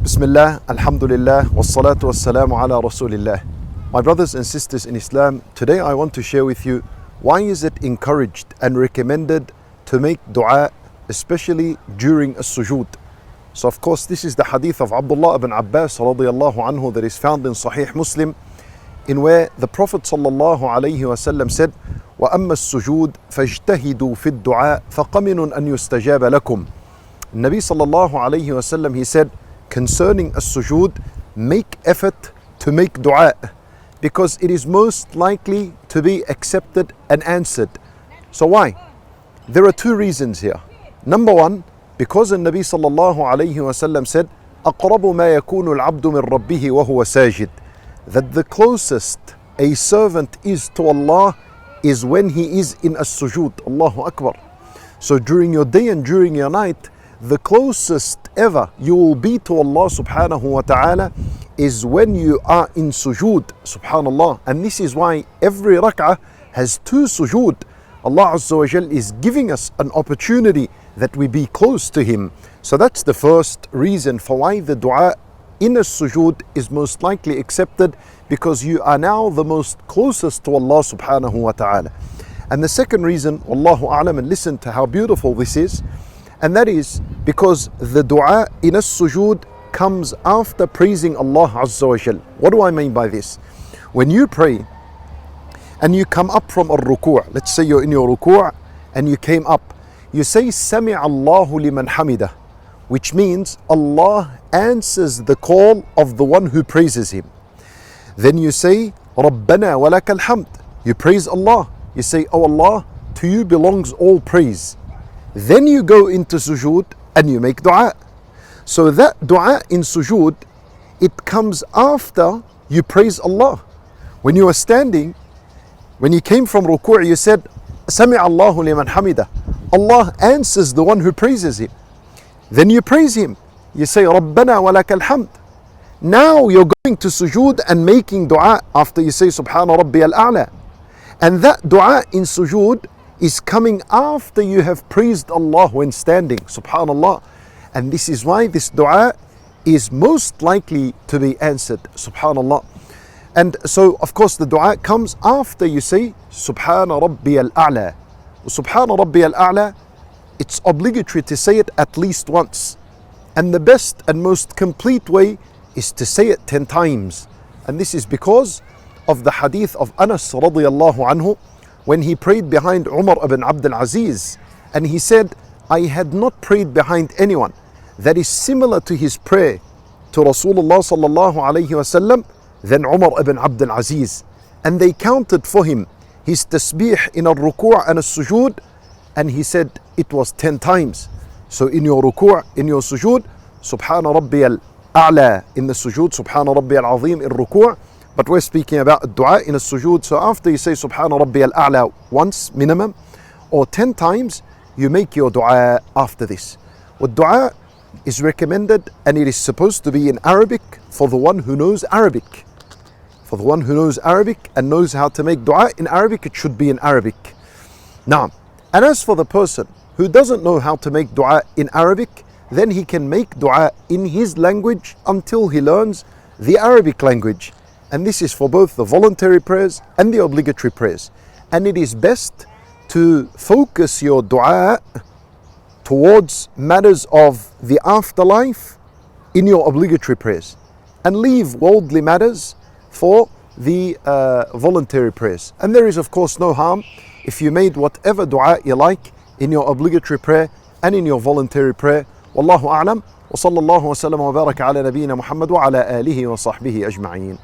Bismillah, Alhamdulillah, wassalatu wassalamu ala Rasulillah. My brothers and sisters in Islam, today I want to share with you why is it encouraged and recommended to make dua, especially during a sujood. So of course this is the hadith of Abdullah ibn Abbas radiyallahu anhu that is found in Sahih Muslim, in where the Prophet sallallahu alayhi wasallam said, وَأَمَّا السُّجُودُ فَاجْتَهِدُوا فِي الدُّعَاءِ فَقَمِنٌ أَن يُسْتَجَابَ لَكُمْ. Nabi sallallahu alayhi wasallam, he said, concerning a sujood, make effort to make dua, because it is most likely to be accepted and answered. So why? There are two reasons here. Number one, because the Nabi sallallahu alayhi wasallam said, أَقْرَبُ مَا يَكُونُ الْعَبْدُ مِنْ رَبِّهِ وَهُوَ سَاجِدٌ, that the closest a servant is to Allah is when he is in a sujood. Allahu Akbar. So during your day and during your night, the closest ever you will be to Allah subhanahu wa ta'ala is when you are in sujood, subhanallah. And this is why every rak'ah has two sujood. Allah Azza wa Jal is giving us an opportunity that we be close to Him. So that's the first reason for why the dua in a sujood is most likely accepted, because you are now the most closest to Allah subhanahu wa ta'ala. And the second reason, Wallahu a'lam, and listen to how beautiful this is, and that is because the dua in a sujood comes after praising Allah Azza wa Jal. What do I mean by this? When you pray and you come up from a ruku', let's say you're in your ruku' and you came up, you say Sami' Allahu liman hamidah, which means Allah answers the call of the one who praises Him. Then you say Rabbana wa lakal hamd, you praise Allah, you say, oh Allah, to you belongs all praise. Then you go into sujood and you make dua. So that dua in sujood, it comes after you praise Allah. When you are standing, when you came from ruku', you said Sami' Allahu liman hamidah, Allah answers the one who praises Him. Then you praise Him, you say Rabbana wa lakal hamd. Now you're going to sujood and making dua after you say Subhana Rabbi al-A'la. And that dua in sujood is coming after you have praised Allah when standing, subhanallah. And this is why this dua is most likely to be answered, subhanallah. And so of course the dua comes after you say Subhana Rabbi al-A'la. Subhana Rabbi al-A'la, it's obligatory to say it at least once. And the best and most complete way is to say it 10 times. And this is because of the hadith of Anas radiyallahu anhu, when he prayed behind Umar ibn Abdul Aziz, and he said, I had not prayed behind anyone that is similar to his prayer to Rasulullah sallallahu alayhi wasallam than Umar ibn Abdul Aziz. And they counted for him his tasbih in a ruku' and a sujood, and he said it was 10 times. So in your ruku', in your sujood, Subhana Rabbi al-A'la in the sujood, Subhana Rabbi al-Azim in ruku'. But we're speaking about dua in a sujood. So after you say Subhana Rabbi al-A'la once minimum, or 10 times, you make your dua after this. What dua is recommended, and it is supposed to be in Arabic for the one who knows Arabic. For the one who knows Arabic and knows how to make dua in Arabic, it should be in Arabic. Now, and as for the person who doesn't know how to make dua in Arabic, then he can make dua in his language until he learns the Arabic language. And this is for both the voluntary prayers and the obligatory prayers. And it is best to focus your dua towards matters of the afterlife in your obligatory prayers, and leave worldly matters for the voluntary prayers. And there is of course no harm if you made whatever dua you like in your obligatory prayer and in your voluntary prayer. Wallahu a'lam, wa sallallahu wa sallam wa baraka ala nabiyyina Muhammad wa ala alihi wa sahbihi ajma'in.